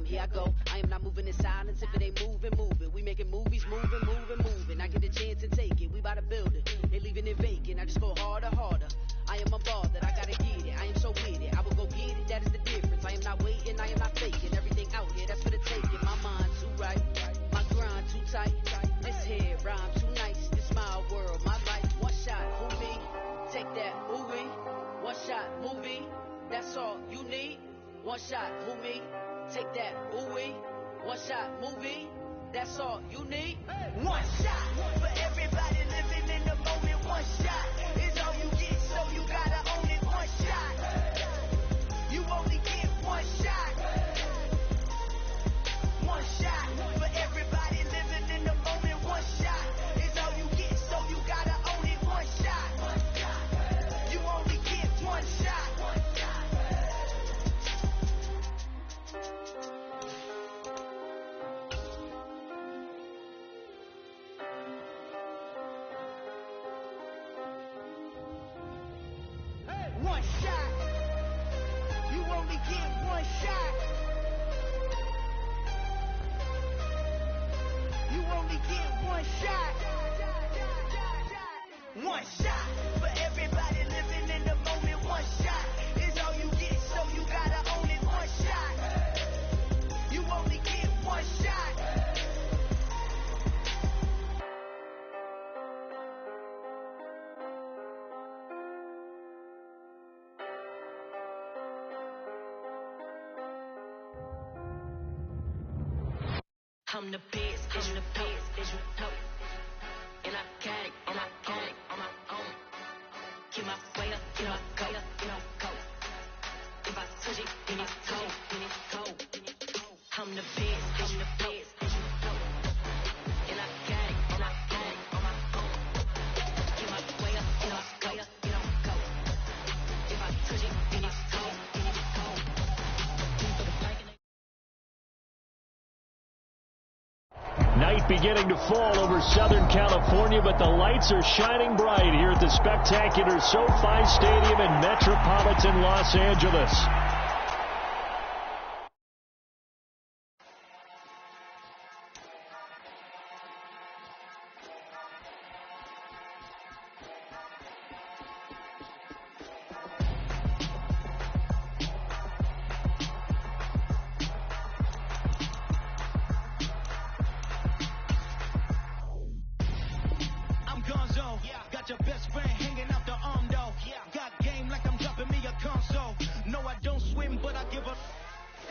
time, here I go. I am not moving in silence. If it ain't moving, move it. We making movies, moving. I get a chance to take it. We bout to build it. They leaving it vacant. I just go harder. I am unbothered. I gotta get it. I am so with it. I will go get it. That is the difference. I am not waiting. I am not faking. Everything out here, that's for the taking. My mind too right. My grind too tight. This here rhyme too nice. This my world, my life. One shot, who me? Take that, movie. One shot, movie. That's all you need. One shot, who me? Take that, ooh-wee. One shot, movie. That's all you need. One shot for everybody living in the moment. One shot is all you get, so you gotta own it. One shot. You only get one shot. One shot for everybody living in the moment. One shot is all you get, so you gotta own it. One shot. You only get one shot. One shot. You only get one shot. You only get one shot. One shot for everybody living in the moment. One shot is all you get, so you gotta own it. One shot. You only get one shot. I'm the best, I'm the best, as you know. And I got it, and I got it on my own. Get my way up, get my go, go. If I touch it, then it's cold, I'm the best, I'm the best, as you know. And I got it, and I got it on my own. Get my way up, get my go. If I touch it, then it's cold, Night beginning to fall over Southern California, but the lights are shining bright here at the spectacular SoFi Stadium in metropolitan Los Angeles. Got your best friend hanging out the arm though. Got game like I'm dropping me a console. No, I don't swim, but I give a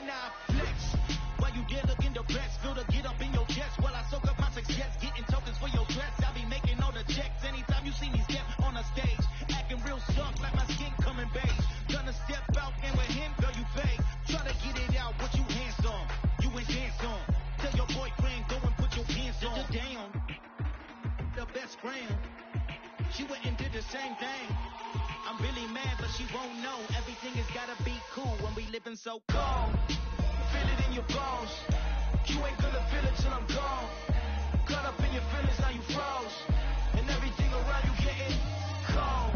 now flex. While you there looking the best, feel the get up in your chest while I soak up my success, getting tokens for your dress. I be making all the checks anytime you see me step on a stage, acting real soft like my skin coming beige. Gonna step out and with him, girl, you fake. Try to get it out, what you hands on? You ain't dance on. Tell your boyfriend go and put your pants on. Down, the best friend. She went and did the same thing. I'm really mad, but she won't know. Everything has gotta be cool when we living so cold. Feel it in your bones. You ain't gonna feel it till I'm gone. Caught up in your feelings, now you froze. And everything around you getting cold.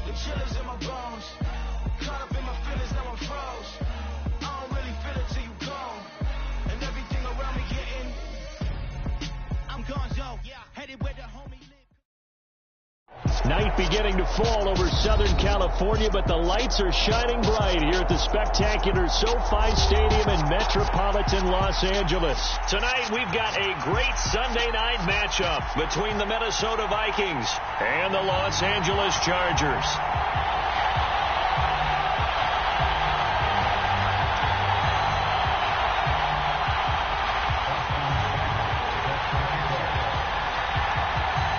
The chillers in my bones. Caught up in my feelings, now I'm froze. I don't really feel it till you gone. And everything around me getting I'm gone, yo. Headed where the homie live. Night beginning to fall over Southern California, but the lights are shining bright here at the spectacular SoFi Stadium in metropolitan Los Angeles. Tonight, we've got a great Sunday night matchup between the Minnesota Vikings and the Los Angeles Chargers.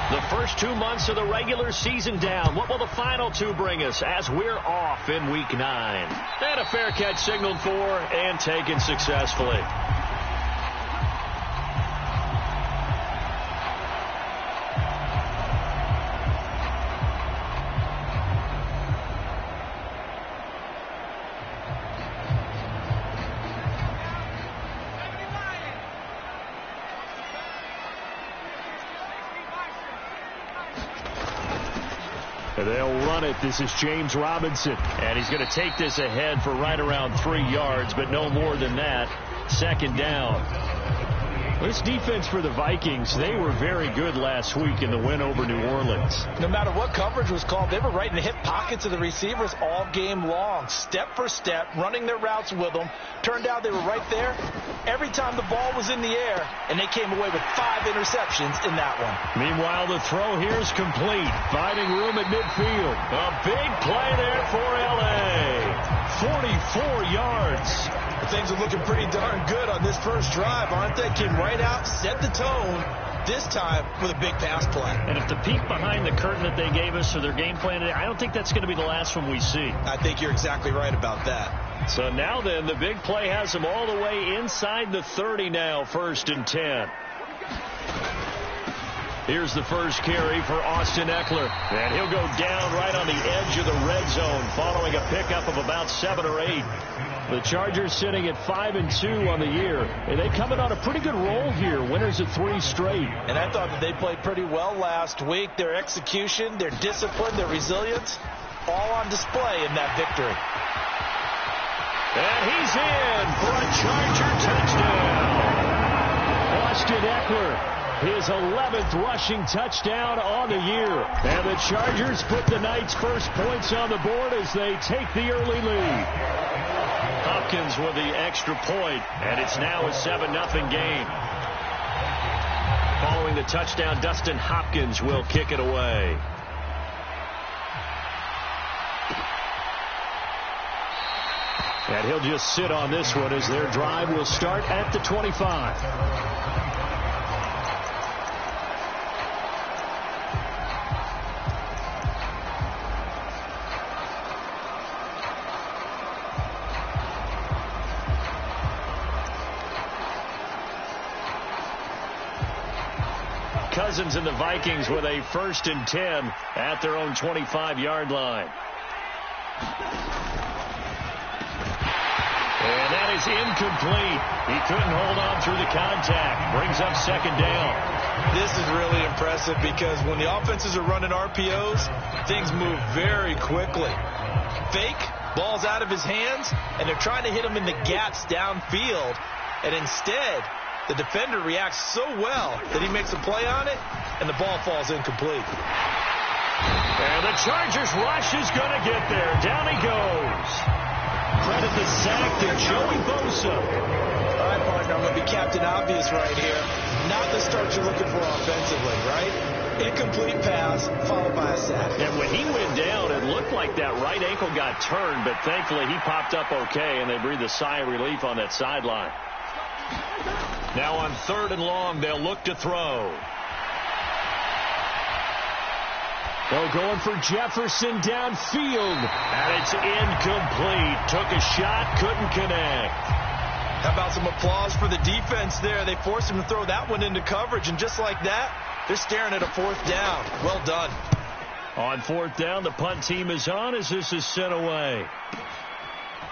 The first 2 months of the regular season down. What will the final two bring us as we're off in Week 9? And a fair catch signaled for and taken successfully. They'll run it. This is James Robinson. And he's going to take this ahead for right around 3 yards, but no more than that. Second down. This defense for the Vikings, they were very good last week in the win over New Orleans. No matter what coverage was called, they were right in the hip pockets of the receivers all game long, step for step, running their routes with them. Turned out they were right there every time the ball was in the air, and they came away with 5 interceptions in that one. Meanwhile, the throw here is complete, finding room at midfield. A big play there for L.A. 44 yards. Things are looking pretty darn good on this first drive, aren't they? Came right out, set the tone, this time with a big pass play. And if the peek behind the curtain that they gave us or their game plan today, I don't think that's going to be the last one we see. I think you're exactly right about that. So now then, the big play has them all the way inside the 30 now, 1st and 10. Here's the first carry for Austin Eckler. And he'll go down right on the edge of the red zone following a pickup of about 7 or 8. The Chargers sitting at 5-2 on the year. And they come in on a pretty good roll here. Winners of 3 straight. And I thought that they played pretty well last week. Their execution, their discipline, their resilience, all on display in that victory. And he's in for a Charger touchdown. Austin Eckler. His 11th rushing touchdown on the year. And the Chargers put the night's first points on the board as they take the early lead. Hopkins with the extra point, and it's now a 7-0 game. Following the touchdown, Dustin Hopkins will kick it away. And he'll just sit on this one as their drive will start at the 25. Cousins and the Vikings with a 1st and 10 at their own 25-yard line. And that is incomplete. He couldn't hold on through the contact. Brings up 2nd down. This is really impressive because when the offenses are running RPOs, things move very quickly. Fake, ball's out of his hands, and they're trying to hit him in the gaps downfield. And instead, the defender reacts so well that he makes a play on it, and the ball falls incomplete. And the Chargers rush is going to get there. Down he goes. Credit the sack to Joey Bosa. All right, partner, I'm going to be Captain Obvious right here. Not the start you're looking for offensively, right? Incomplete pass, followed by a sack. And when he went down, it looked like that right ankle got turned, but thankfully he popped up okay, and they breathed a sigh of relief on that sideline. Now on 3rd and long, they'll look to throw. They're going for Jefferson downfield. And it's incomplete. Took a shot, couldn't connect. How about some applause for the defense there? They forced him to throw that one into coverage, and just like that, they're staring at a 4th down. Well done. On 4th down, the punt team is on as this is sent away.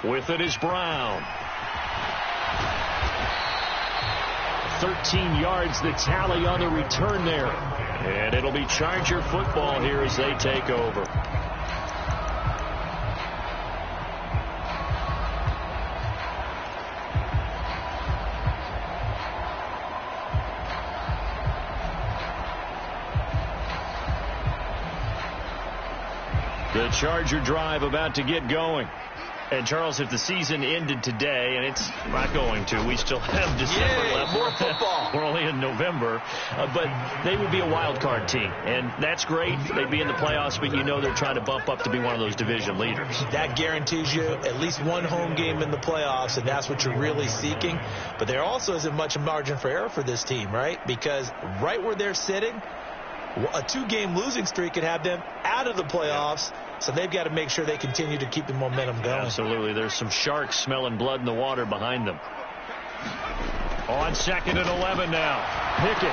With it is Brown. 13 yards the tally on the return there. And it'll be Charger football here as they take over. The Charger drive about to get going. And, Charles, if the season ended today, and it's not going to, we still have December left. More football. We're only in November. But they would be a wild card team. And that's great. They'd be in the playoffs, but you know they're trying to bump up to be one of those division leaders. That guarantees you at least one home game in the playoffs, and that's what you're really seeking. But there also isn't much margin for error for this team, right? Because right where they're sitting, a 2-game losing streak could have them out of the playoffs. So they've got to make sure they continue to keep the momentum going. Absolutely. There's some sharks smelling blood in the water behind them. On 2nd and 11 now. Pickett.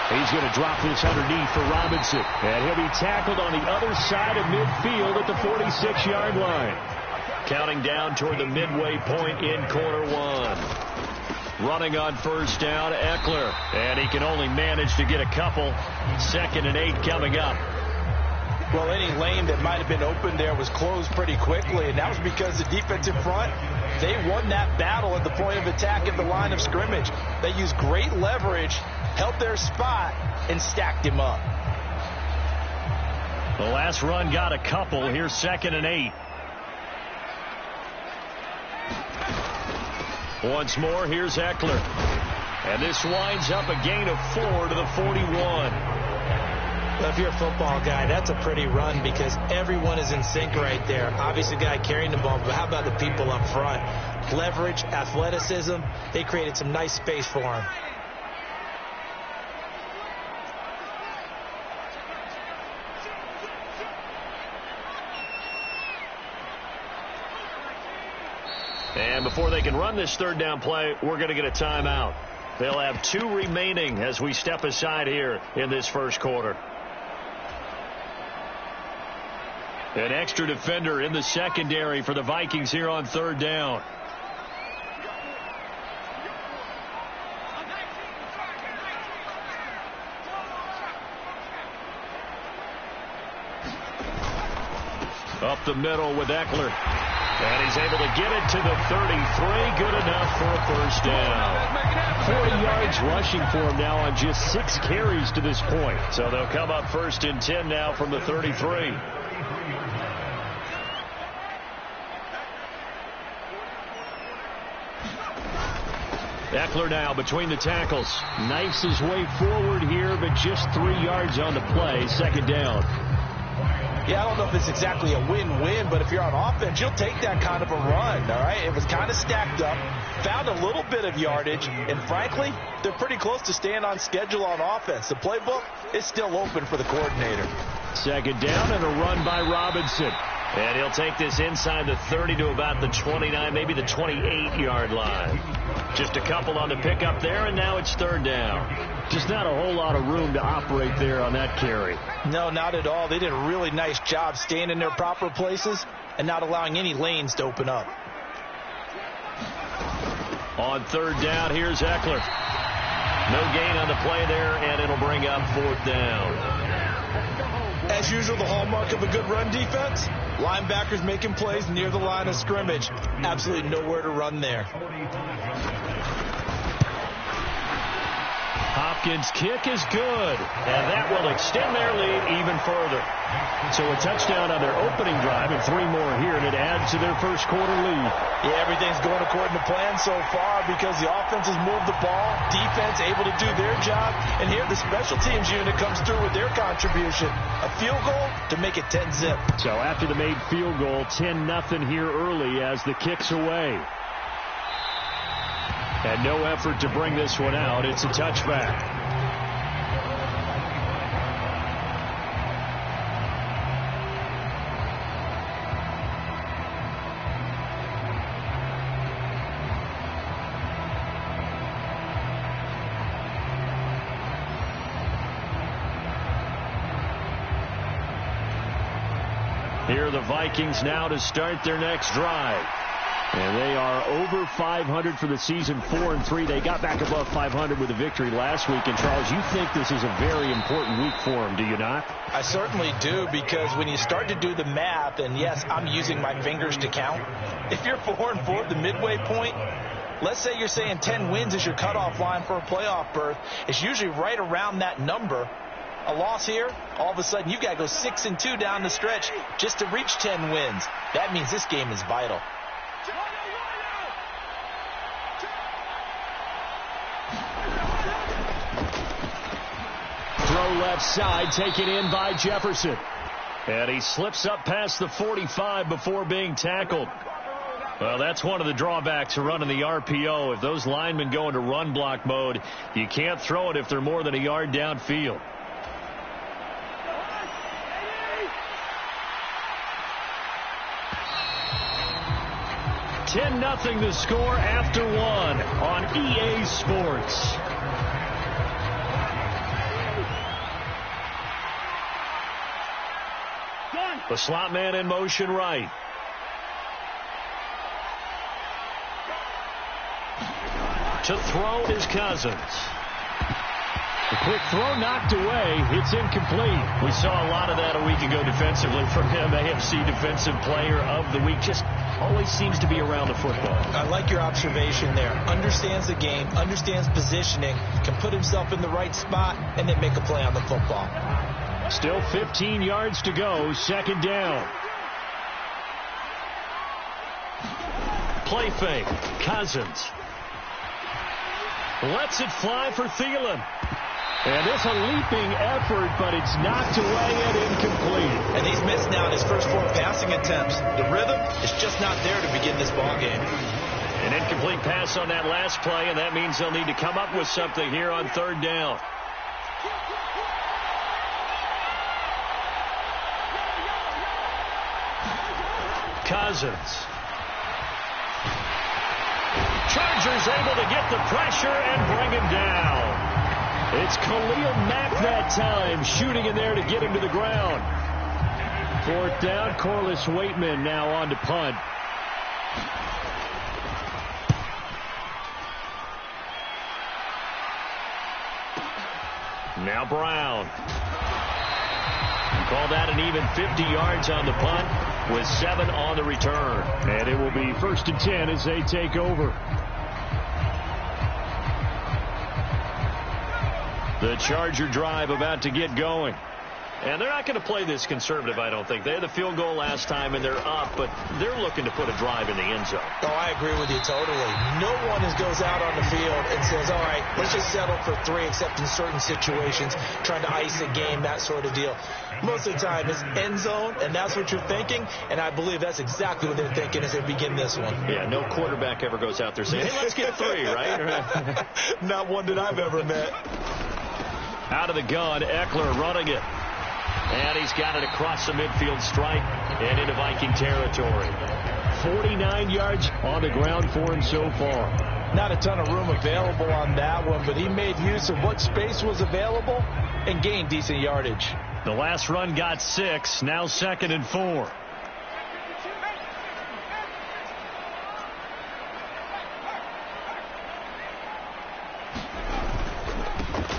He's going to drop this underneath for Robinson. And he'll be tackled on the other side of midfield at the 46-yard line. Counting down toward the midway point in quarter 1. Running on 1st down, Eckler. And he can only manage to get a couple. 2nd and 8 coming up. Well, any lane that might have been open there was closed pretty quickly, and that was because the defensive front, they won that battle at the point of attack at the line of scrimmage. They used great leverage, held their spot, and stacked him up. The last run got a couple. Here's 2nd and 8. Once more, here's Eckler. And this winds up a gain of 4 to the 41. Well, if you're a football guy, that's a pretty run because everyone is in sync right there. Obviously, the guy carrying the ball, but how about the people up front? Leverage, athleticism, they created some nice space for him. And before they can run this 3rd down play, we're going to get a timeout. They'll have 2 remaining as we step aside here in this first quarter. An extra defender in the secondary for the Vikings here on 3rd down. Up the middle with Eckler. And he's able to get it to the 33. Good enough for a first down. 40 yards rushing for him now on just 6 carries to this point. So they'll come up 1st and 10 now from the 33. Eckler now between the tackles. Knifes his way forward here, but just 3 yards on the play. 2nd down. Yeah, I don't know if it's exactly a win-win, but if you're on offense, you'll take that kind of a run, all right? It was kind of stacked up, found a little bit of yardage, and frankly, they're pretty close to staying on schedule on offense. The playbook is still open for the coordinator. 2nd down and a run by Robinson. And he'll take this inside the 30 to about the 29, maybe the 28-yard line. Just a couple on the pickup there, and now it's 3rd down. Just not a whole lot of room to operate there on that carry. No, not at all. They did a really nice job staying in their proper places and not allowing any lanes to open up. On 3rd down, here's Eckler. No gain on the play there, and it'll bring up 4th down. As usual, the hallmark of a good run defense, linebackers making plays near the line of scrimmage. Absolutely nowhere to run there. Hopkins' kick is good, and that will extend their lead even further. So a touchdown on their opening drive and 3 more here, and it adds to their first quarter lead. Yeah, everything's going according to plan so far because the offense has moved the ball, defense able to do their job, and here the special teams unit comes through with their contribution. A field goal to make it 10-zip. So after the made field goal, 10-0 here early as the kick's away. And no effort to bring this one out. It's a touchback. Here are the Vikings now to start their next drive. And they are over 500 for the season, 4-3. They got back above 500 with a victory last week. And, Charles, you think this is a very important week for them, do you not? I certainly do, because when you start to do the math, and, yes, I'm using my fingers to count, if you're 4-4 at the midway point, let's say you're saying 10 wins is your cutoff line for a playoff berth. It's usually right around that number. A loss here, all of a sudden you've got to go 6-2 down the stretch just to reach 10 wins. That means this game is vital. Throw left side, taken in by Jefferson. And he slips up past the 45 before being tackled. Well, that's one of the drawbacks of running the RPO. If those linemen go into run block mode, you can't throw it if they're more than a yard downfield. 10-0 the score after 1 on EA Sports. The slot man in motion right. To throw is Cousins. Quick throw knocked away. It's incomplete. We saw a lot of that a week ago defensively from him. AFC Defensive Player of the Week. Just always seems to be around the football. I like your observation there. Understands the game, understands positioning, can put himself in the right spot, and then make a play on the football. Still 15 yards to go. Second down. Play fake. Cousins lets it fly for Thielen. And it's a leaping effort, but it's knocked away and incomplete. And he's missed now in his first 4 passing attempts. The rhythm is just not there to begin this ball game. An incomplete pass on that last play, and that means they'll need to come up with something here on third down. Cousins. Chargers able to get the pressure and bring him down. It's Khalil Mack that time, shooting in there to get him to the ground. Fourth down, Corliss Waitman now on to punt. Now Brown. Call that an even 50 yards on the punt with 7 on the return. And it will be 1st and 10 as they take over. The Charger drive about to get going. And they're not going to play this conservative, I don't think. They had the field goal last time, and they're up, but they're looking to put a drive in the end zone. Oh, I agree with you totally. No one goes out on the field and says, all right, let's just settle for 3, except in certain situations, trying to ice a game, that sort of deal. Most of the time, it's end zone, and that's what you're thinking, and I believe that's exactly what they're thinking as they begin this one. Yeah, no quarterback ever goes out there saying, hey, let's get 3, right? Not one that I've ever met. Out of the gun, Eckler running it. And he's got it across the midfield stripe and into Viking territory. 49 yards on the ground for him so far. Not a ton of room available on that one, but he made use of what space was available and gained decent yardage. The last run got 6, now 2nd and 4.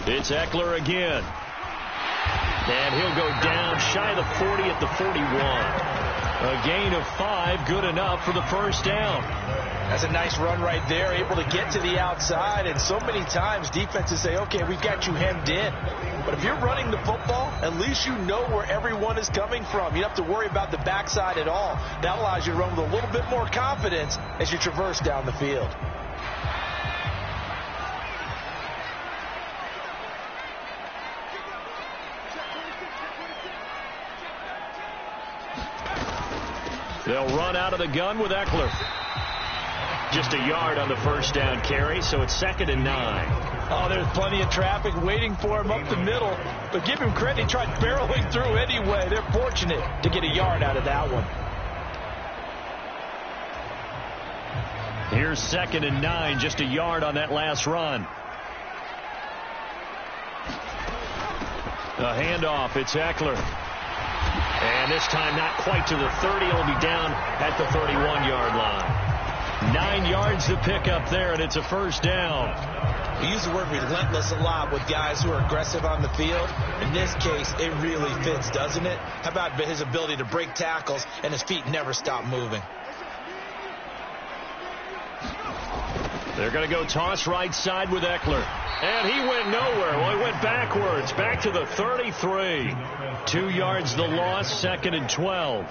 It's Eckler again. And he'll go down shy of the 40 at the 41. A gain of 5, good enough for the first down. That's a nice run right there, able to get to the outside. And so many times defenses say, okay, we've got you hemmed in. But if you're running the football, at least you know where everyone is coming from. You don't have to worry about the backside at all. That allows you to run with a little bit more confidence as you traverse down the field. They'll run out of the gun with Eckler. Just a yard on the first down carry, so it's 2nd and 9. Oh, there's plenty of traffic waiting for him up the middle. But give him credit, he tried barreling through anyway. They're fortunate to get a yard out of that one. Here's 2nd and 9, just a yard on that last run. A handoff, it's Eckler. And this time not quite to the 30. It'll be down at the 31-yard line. 9 yards to pick up there, and it's a first down. We use the word relentless a lot with guys who are aggressive on the field. In this case, it really fits, doesn't it? How about his ability to break tackles and his feet never stop moving? They're going to go toss right side with Eckler. And he went nowhere. Well, he went backwards, back to the 33. 2 yards the loss, 2nd and 12.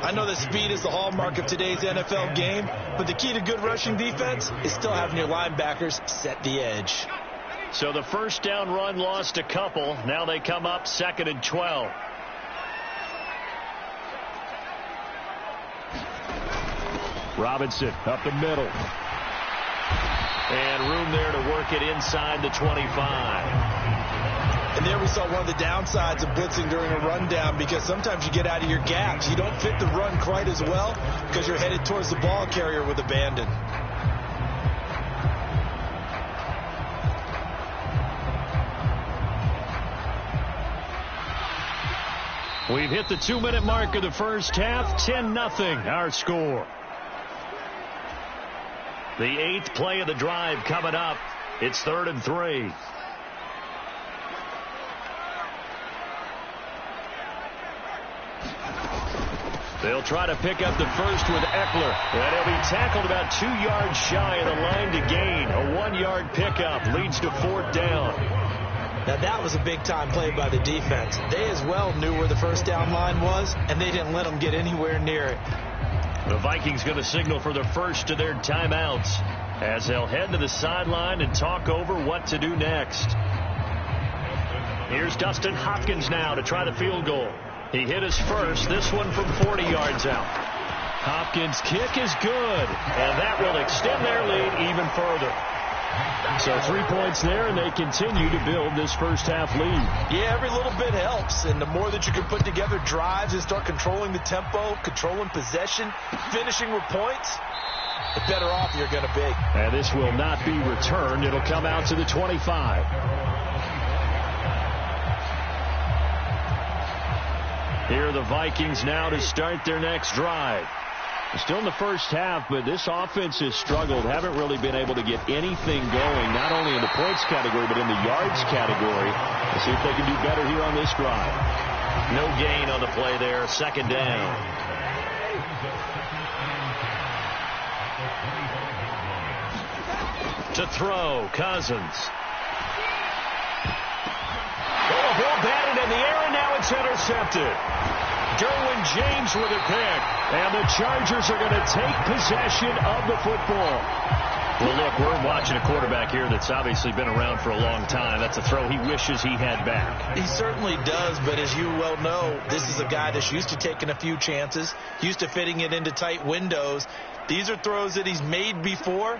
I know that speed is the hallmark of today's NFL game, but the key to good rushing defense is still having your linebackers set the edge. So the first down run lost a couple. Now they come up 2nd and 12. Robinson up the middle. And room there to work it inside the 25. And there we saw one of the downsides of blitzing during a rundown, because sometimes you get out of your gaps. You don't fit the run quite as well because you're headed towards the ball carrier with abandon. We've hit the 2-minute mark of the first half. 10-0 our score. The 8th play of the drive coming up. It's 3rd and 3. try to pick up the first with Eckler. And he'll be tackled about 2 yards shy of the line to gain. A 1-yard pickup leads to 4th down. Now, that was a big-time play by the defense. They as well knew where the first down line was, and they didn't let them get anywhere near it. The Vikings going to signal for the first of their timeouts as they'll head to the sideline and talk over what to do next. Here's Dustin Hopkins now to try the field goal. He hit his first, this one from 40 yards out. Hopkins' kick is good, and that will extend their lead even further. So 3 points there, and they continue to build this first-half lead. Yeah, every little bit helps, and the more that you can put together drives and start controlling the tempo, controlling possession, finishing with points, the better off you're going to be. And this will not be returned. It'll come out to the 25. Here are the Vikings now to start their next drive. Still in the first half, but this offense has struggled. Haven't really been able to get anything going, not only in the points category, but in the yards category. Let's see if they can do better here on this drive. No gain on the play there. 2nd down. To throw, Cousins. Oh, a ball batted in the air, and now it's intercepted. Derwin James with a pick, and the Chargers are going to take possession of the football. Well, look, we're watching a quarterback here that's obviously been around for a long time. That's a throw he wishes he had back. He certainly does, but as you well know, this is a guy that's used to taking a few chances, used to fitting it into tight windows. These are throws that he's made before.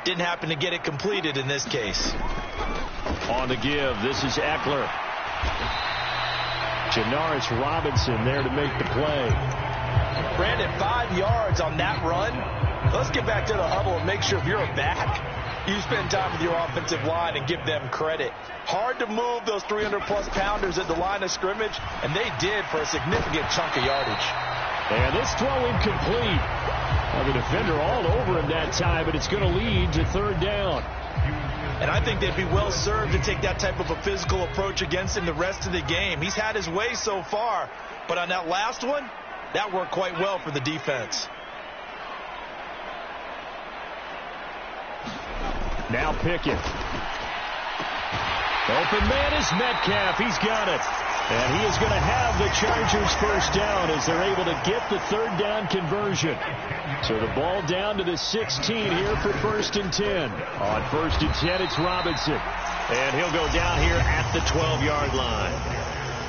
Didn't happen to get it completed in this case. On the give, this is Eckler. Janaris Robinson there to make the play. Brandon, 5 yards on that run. Let's get back to the huddle and make sure if you're a back, you spend time with your offensive line and give them credit. Hard to move those 300-plus pounders at the line of scrimmage, and they did for a significant chunk of yardage. And this throw incomplete. Well, the defender all over him that time, but it's going to lead to 3rd down. And I think they'd be well served to take that type of a physical approach against him the rest of the game. He's had his way so far, but on that last one, that worked quite well for the defense. Now Pickett. Open man is Metcalf. He's got it. And he is going to have the Chargers first down as they're able to get the 3rd down conversion. So the ball down to the 16 here for 1st and 10. On 1st and 10, it's Robinson. And he'll go down here at the 12-yard line.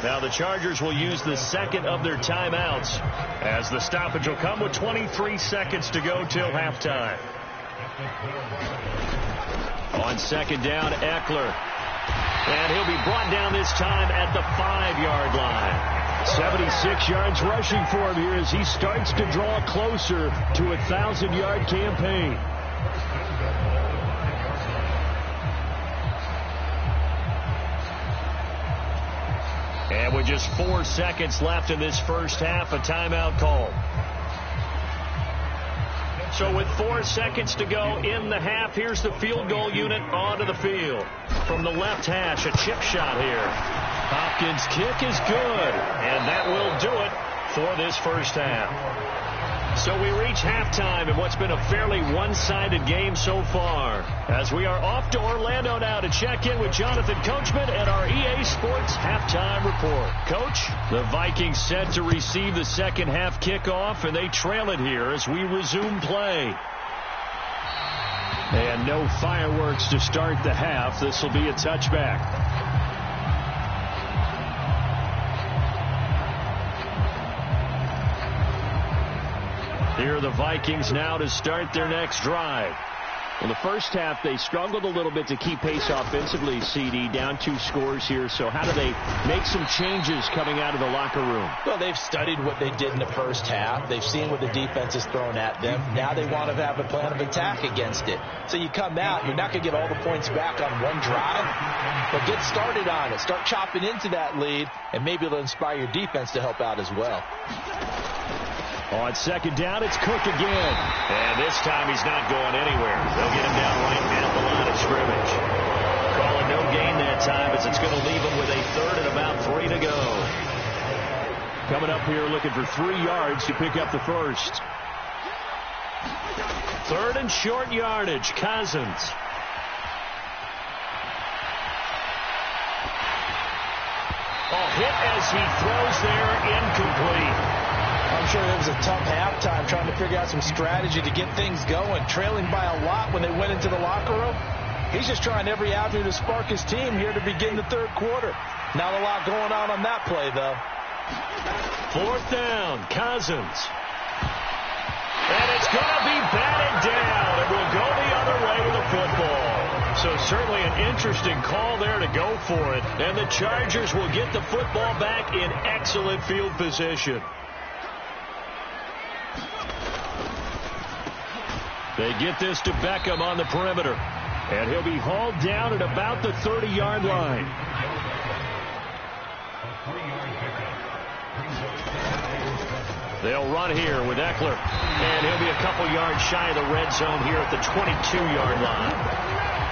Now the Chargers will use the 2nd of their timeouts as the stoppage will come with 23 seconds to go till halftime. On 2nd down, Eckler. And he'll be brought down this time at the 5-yard line. 76 yards rushing for him here as he starts to draw closer to a 1,000-yard campaign. And with just 4 seconds left in this first half, a timeout call. So with 4 seconds to go in the half, here's the field goal unit onto the field. From the left hash, a chip shot here. Hopkins' kick is good, and that will do it for this first half. So we reach halftime in what's been a fairly one-sided game so far. As we are off to Orlando now to check in with Jonathan Coachman and our EA Sports halftime report. Coach, the Vikings set to receive the second half kickoff, and they trail it here as we resume play. And no fireworks to start the half. This will be a touchback. Here are the Vikings now to start their next drive. In the first half, they struggled a little bit to keep pace offensively, CD, down 2 scores here. So how do they make some changes coming out of the locker room? Well, they've studied what they did in the first half. They've seen what the defense has thrown at them. Now they want to have a plan of attack against it. So you come out, you're not going to get all the points back on one drive, but get started on it. Start chopping into that lead, and maybe it'll inspire your defense to help out as well. On second down, it's Cook again. And this time he's not going anywhere. They'll get him down right at the line of scrimmage. Calling no gain that time as it's going to leave him with a third and about 3 to go. coming up here looking for 3 yards to pick up the first. 3rd and short yardage. Cousins. Hit as he throws there, incomplete. I'm sure it was a tough halftime trying to figure out some strategy to get things going. Trailing by a lot when they went into the locker room. He's just trying every avenue to spark his team here to begin the 3rd quarter. Not a lot going on that play, though. 4th down, Cousins. And it's going to be batted down. It will go the other way with the football. So certainly an interesting call there to go for it. And the Chargers will get the football back in excellent field position. They get this to Beckham on the perimeter. And he'll be hauled down at about the 30-yard line. They'll run here with Eckler. And he'll be a couple yards shy of the red zone here at the 22-yard line.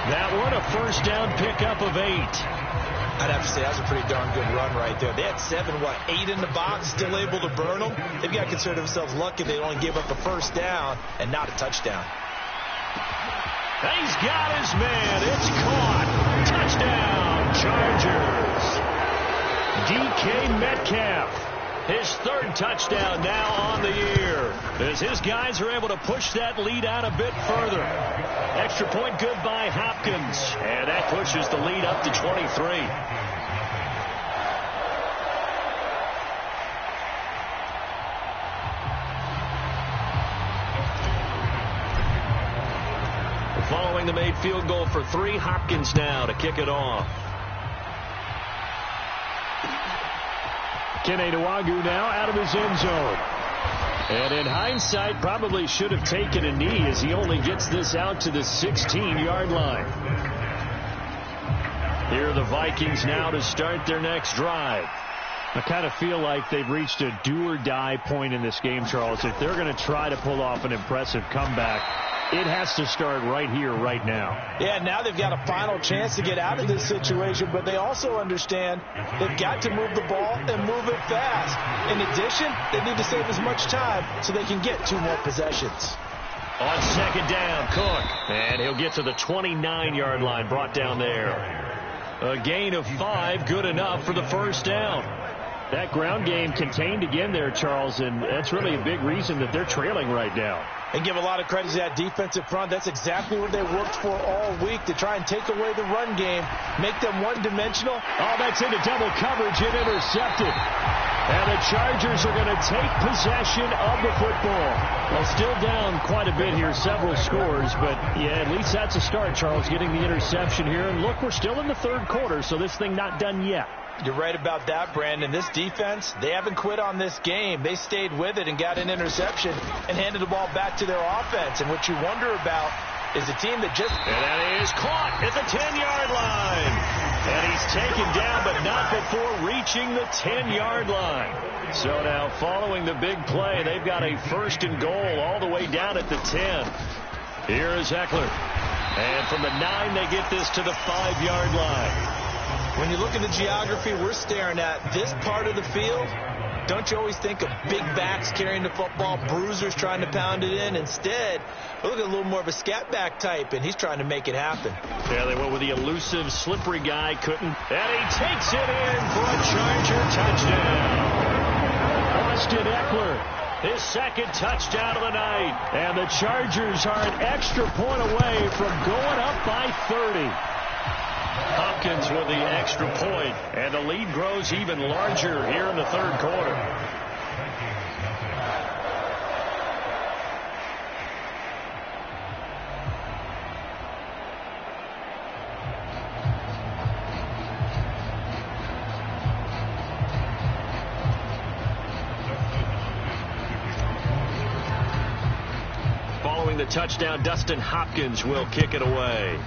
That one, a first down pickup of 8. I'd have to say that's a pretty darn good run right there. They had 8 in the box, still able to burn them. They've got to consider themselves lucky they only gave up a first down and not a touchdown. He's got his man. It's caught. Touchdown, Chargers. DK Metcalf. His 3rd touchdown now on the year, as his guys are able to push that lead out a bit further. Extra point good by Hopkins, and that pushes the lead up to 23. Following the made field goal for 3, Hopkins now to kick it off. Kene Nwangwu now out of his end zone. And in hindsight, probably should have taken a knee as he only gets this out to the 16-yard line. Here are the Vikings now to start their next drive. I kind of feel like they've reached a do-or-die point in this game, Charles. If they're going to try to pull off an impressive comeback, it has to start right here, right now. Yeah, now they've got a final chance to get out of this situation, but they also understand they've got to move the ball and move it fast. In addition, they need to save as much time so they can get 2 more possessions. On 2nd down, Cook. And he'll get to the 29-yard line, brought down there. A gain of 5, good enough for the first down. That ground game contained again there, Charles, and that's really a big reason that they're trailing right now. And give a lot of credit to that defensive front. That's exactly what they worked for all week, to try and take away the run game, make them one-dimensional. Oh, that's into double coverage and intercepted. And the Chargers are going to take possession of the football. Well, still down quite a bit here, several scores, but yeah, at least that's a start, Charles, getting the interception here. And look, we're still in the 3rd quarter, so this thing not done yet. You're right about that, Brandon. This defense, they haven't quit on this game. They stayed with it and got an interception and handed the ball back to their offense. And what you wonder about is a team that just... And that is caught at the 10-yard line. And he's taken down, but not before reaching the 10-yard line. So now, following the big play, they've got a 1st and goal all the way down at the 10. Here is Eckler. And from the 9, they get this to the 5-yard line. When you look at the geography we're staring at, this part of the field, don't you always think of big backs carrying the football, bruisers trying to pound it in? Instead, look at a little more of a scat back type, and he's trying to make it happen. Yeah, they went with the elusive, slippery guy, couldn't. And he takes it in for a Charger touchdown. Austin Eckler, his 2nd touchdown of the night. And the Chargers are an extra point away from going up by 30. Hopkins with the extra point, and the lead grows even larger here in the 3rd quarter. Following the touchdown, Dustin Hopkins will kick it away.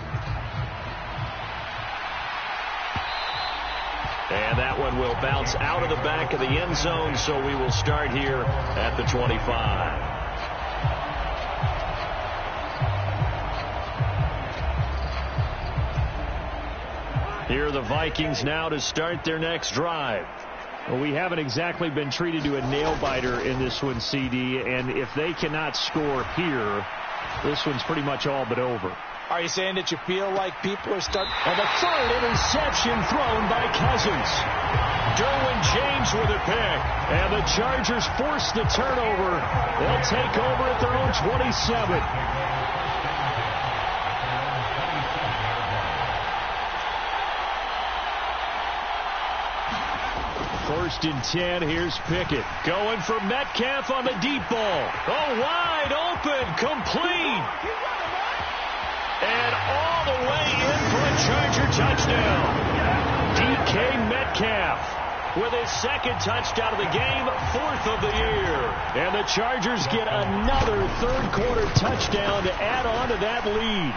And that one will bounce out of the back of the end zone, so we will start here at the 25. Here are the Vikings now to start their next drive. Well, we haven't exactly been treated to a nail-biter in this one, CD, and if they cannot score here, this one's pretty much all but over. Are you saying that you feel like people are starting? And the third interception thrown by Cousins. Derwin James with a pick. And the Chargers force the turnover. They'll take over at their own 27. First and 10, here's Pickett. Going for Metcalf on the deep ball. Oh, wide open, complete. And all the way in for a Charger touchdown. DK Metcalf with his second touchdown of the game, 4th of the year. And the Chargers get another third-quarter touchdown to add on to that lead.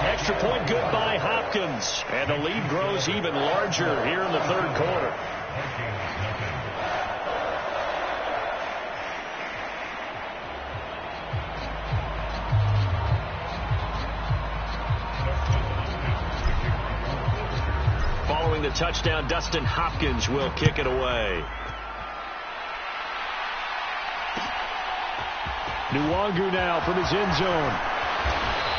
Extra point good by Hopkins. And the lead grows even larger here in the third quarter. Following the touchdown, Dustin Hopkins will kick it away. Nwangu now from his end zone.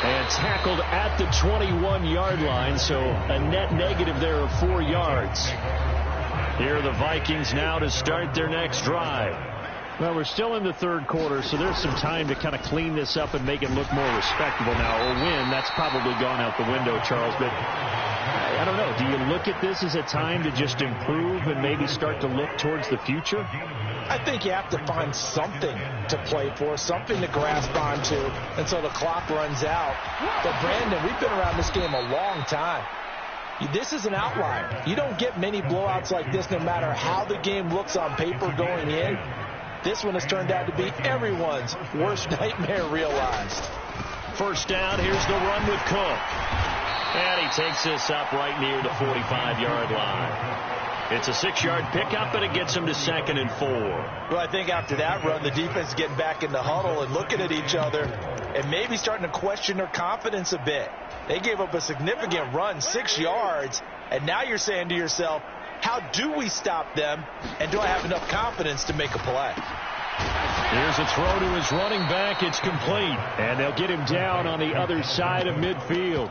And tackled at the 21-yard line, so a net negative there of 4 yards. Here are the Vikings now to start their next drive. Well, we're still in the third quarter, so there's some time to kind of clean this up and make it look more respectable now. A win, that's probably gone out the window, Charles, but I don't know. Do you look at this as a time to just improve and maybe start to look towards the future? I think you have to find something to play for, something to grasp onto until the clock runs out. But, Brandon, we've been around this game a long time. This is an outlier. You don't get many blowouts like this no matter how the game looks on paper going in. This one has turned out to be everyone's worst nightmare realized. First down, here's the run with Cook. And he takes this up right near the 45-yard line. It's a 6-yard pickup, and it gets him to 2nd and 4. Well, I think after that run, the defense is getting back in the huddle and looking at each other and maybe starting to question their confidence a bit. They gave up a significant run, 6 yards, and now you're saying to yourself, how do we stop them, and do I have enough confidence to make a play? Here's a throw to his running back. It's complete, and they'll get him down on the other side of midfield.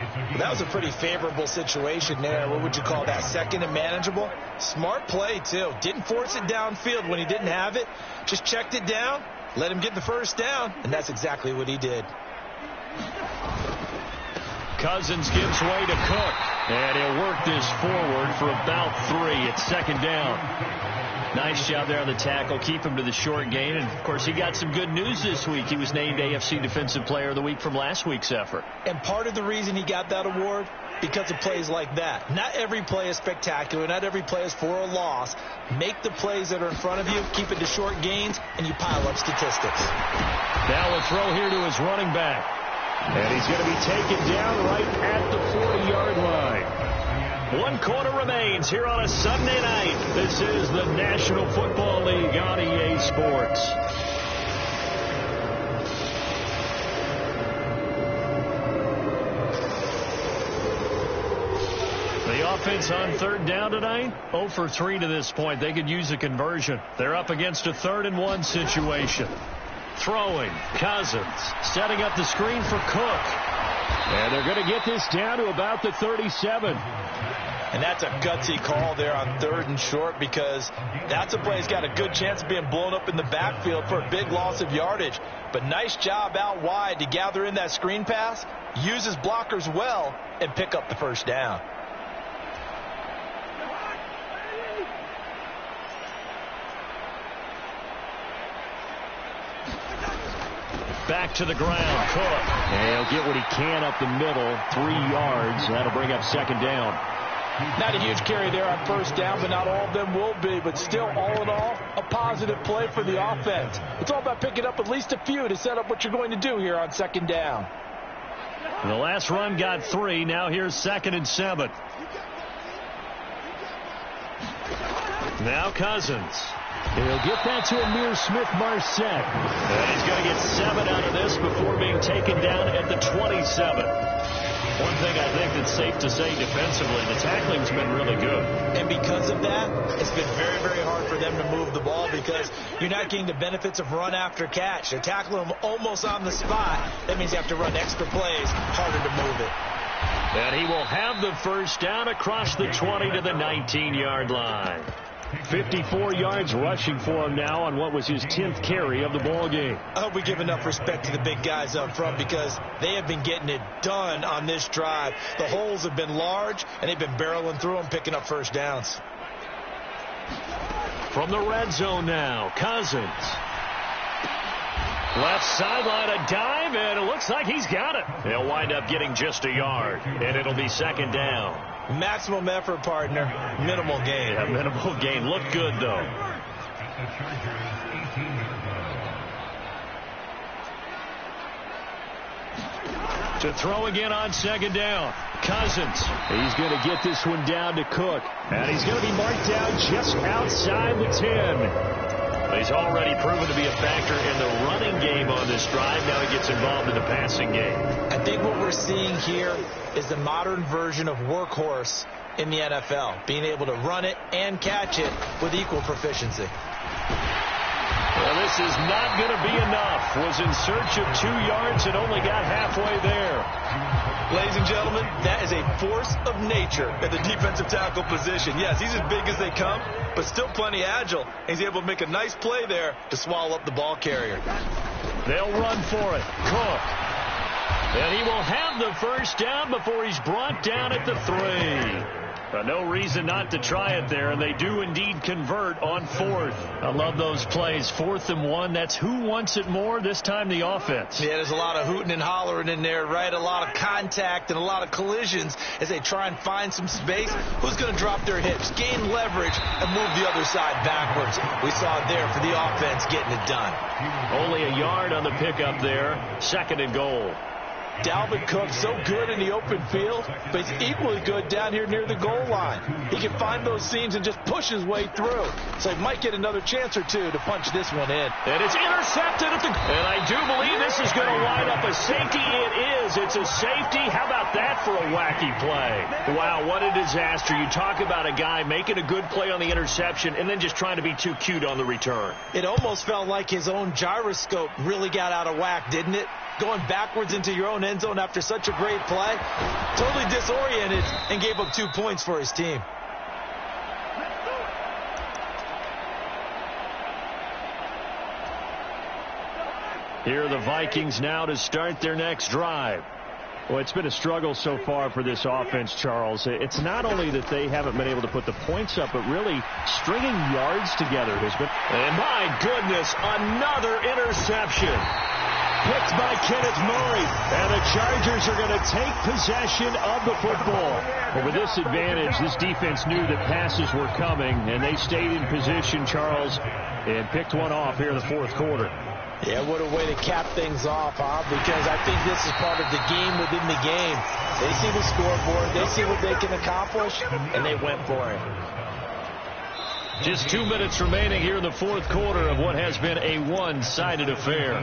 Well, that was a pretty favorable situation there. What would you call that? 2nd and manageable? Smart play, too. Didn't force it downfield when he didn't have it. Just checked it down, let him get the first down, and that's exactly what he did. Cousins gives way to Cook, and he'll work this forward for about 3. It's 2nd down. Nice job there on the tackle. Keep him to the short gain. And, of course, he got some good news this week. He was named AFC Defensive Player of the Week from last week's effort. And part of the reason he got that award, because of plays like that. Not every play is spectacular. Not every play is for a loss. Make the plays that are in front of you, keep it to short gains, and you pile up statistics. Now a throw here to his running back. And he's going to be taken down right at the 40-yard line. 1 quarter remains here on a Sunday night. This is the National Football League on EA Sports. The offense on 3rd down tonight, 0 for 3 to this point. They could use a conversion. They're up against a 3rd and 1 situation. Throwing, Cousins, setting up the screen for Cook. And they're going to get this down to about the 37. And that's a gutsy call there on 3rd and short, because that's a play that's got a good chance of being blown up in the backfield for a big loss of yardage. But nice job out wide to gather in that screen pass, use his blockers well, and pick up the first down. Back to the ground, Cook. And he'll get what he can up the middle, 3 yards. That'll bring up 2nd down. Not a huge carry there on 1st down, but not all of them will be. But still, all in all, a positive play for the offense. It's all about picking up at least a few to set up what you're going to do here on 2nd down. The last run got 3. Now here's 2nd and 7. Now Cousins. He'll get that to Amir Smith-Marset. And he's going to get 7 out of this before being taken down at the 27. One thing I think that's safe to say defensively, the tackling's been really good. And because of that, it's been very, very hard for them to move the ball because you're not getting the benefits of run after catch. They're tackling them almost on the spot. That means you have to run extra plays, harder to move it. And he will have the first down across the 20 to the 19-yard line. 54 yards rushing for him now on what was his 10th carry of the ball game. I hope we give enough respect to the big guys up front because they have been getting it done on this drive. The holes have been large, and they've been barreling through them, picking up first downs. From the red zone now, Cousins. Left sideline, a dive, and it looks like he's got it. He'll wind up getting just a yard, and it'll be second down. Maximum effort, partner. Minimal gain. Yeah, minimal gain. Looked good, though. To throw again on second down. Cousins. He's going to get this one down to Cook. And he's going to be marked down just outside the 10. He's already proven to be a factor in the running game on this drive. Now he gets involved in the passing game. I think what we're seeing here is the modern version of workhorse in the NFL, being able to run it and catch it with equal proficiency. Well, this is not going to be enough. Was in search of 2 yards and only got halfway there. Ladies and gentlemen, that is a force of nature at the defensive tackle position. Yes, he's as big as they come, but still plenty agile. He's able to make a nice play there to swallow up the ball carrier. They'll run for it. Cook. And he will have the first down before he's brought down at the 3. No reason not to try it there, and they do indeed convert on 4th. I love those plays. 4th and 1, that's who wants it more, this time the offense. Yeah, there's a lot of hooting and hollering in there, right? A lot of contact and a lot of collisions as they try and find some space. Who's going to drop their hips, gain leverage, and move the other side backwards? We saw it there for the offense getting it done. Only a yard on the pickup there. 2nd and goal. Dalvin Cook so good in the open field, but he's equally good down here near the goal line. He can find those seams and just push his way through. So he might get another chance or two to punch this one in. And it's intercepted at the... And I do believe this is going to line up a safety. It is. It's a safety. How about that for a wacky play? Wow, what a disaster. You talk about a guy making a good play on the interception and then just trying to be too cute on the return. It almost felt like his own gyroscope really got out of whack, didn't it? Going backwards into your own end zone after such a great play. Totally disoriented and gave up 2 points for his team. Here are the Vikings now to start their next drive. Well, it's been a struggle so far for this offense, Charles. It's not only that they haven't been able to put the points up, but really stringing yards together has been... And my goodness, another interception. Picked by Kenneth Murray, and the Chargers are going to take possession of the football. But with this advantage, this defense knew that passes were coming, and they stayed in position, Charles, and picked one off here in the 4th quarter. Yeah, what a way to cap things off, huh? Because I think this is part of the game within the game. They see the scoreboard, they see what they can accomplish, and they went for it. Just 2 minutes remaining here in the 4th quarter of what has been a one-sided affair.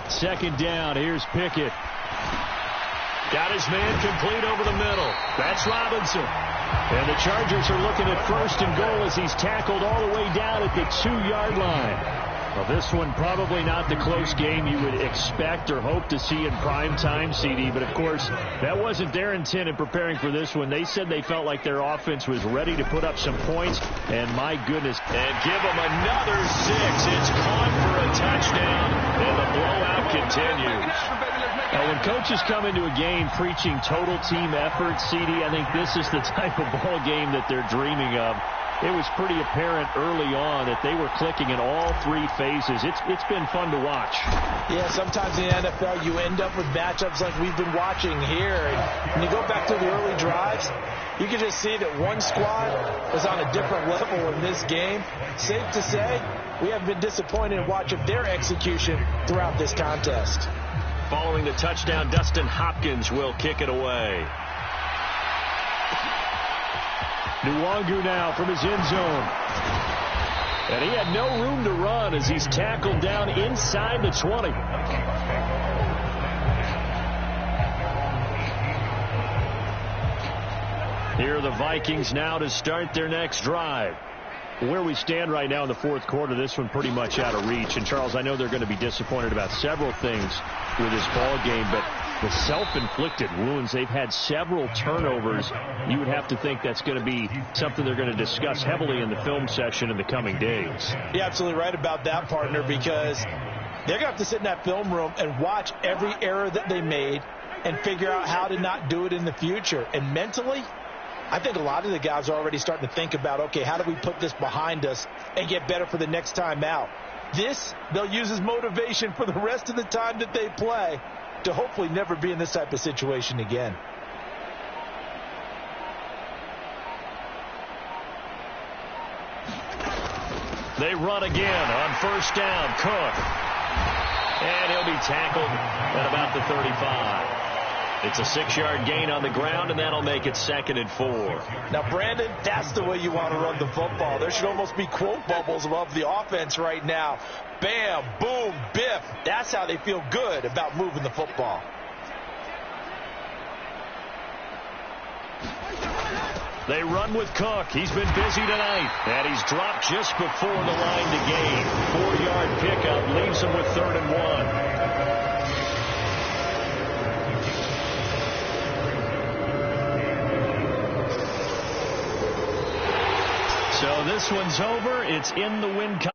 Second down, here's Pickett. Got his man complete over the middle. That's Robinson. And the Chargers are looking at 1st and goal as he's tackled all the way down at the 2-yard line. Well, this one probably not the close game you would expect or hope to see in prime time, CD. But, of course, that wasn't their intent in preparing for this one. They said they felt like their offense was ready to put up some points. And, my goodness, and give them another 6. It's caught for a touchdown, and the blowout continues. Now, when coaches come into a game preaching total team effort, CD, I think this is the type of ball game that they're dreaming of. It was pretty apparent early on that they were clicking in all three phases. It's been fun to watch. Yeah, sometimes in the NFL you end up with matchups like we've been watching here. And when you go back to the early drives, you can just see that one squad is on a different level in this game. Safe to say, we haven't been disappointed in watching their execution throughout this contest. Following the touchdown, Dustin Hopkins will kick it away. Nwangu now from his end zone. And he had no room to run as he's tackled down inside the 20. Here are the Vikings now to start their next drive. Where we stand right now in the fourth quarter, this one pretty much out of reach. And, Charles, I know they're going to be disappointed about several things with this ball game, but the self-inflicted wounds, they've had several turnovers. You would have to think that's going to be something they're going to discuss heavily in the film session in the coming days. You're absolutely right about that, partner, because they're going to have to sit in that film room and watch every error that they made and figure out how to not do it in the future. And mentally, I think a lot of the guys are already starting to think about, okay, how do we put this behind us and get better for the next time out? This, they'll use as motivation for the rest of the time that they play to hopefully never be in this type of situation again. They run again on first down. Cook. And he'll be tackled at about the 35. It's a 6-yard gain on the ground, and that'll make it 2nd and 4. Now, Brandon, that's the way you want to run the football. There should almost be quote bubbles above the offense right now. Bam, boom, biff. That's how they feel good about moving the football. They run with Cook. He's been busy tonight, and he's dropped just before the line to gain. 4-yard pickup leaves him with 3rd and 1. So this one's over. It's in the win column.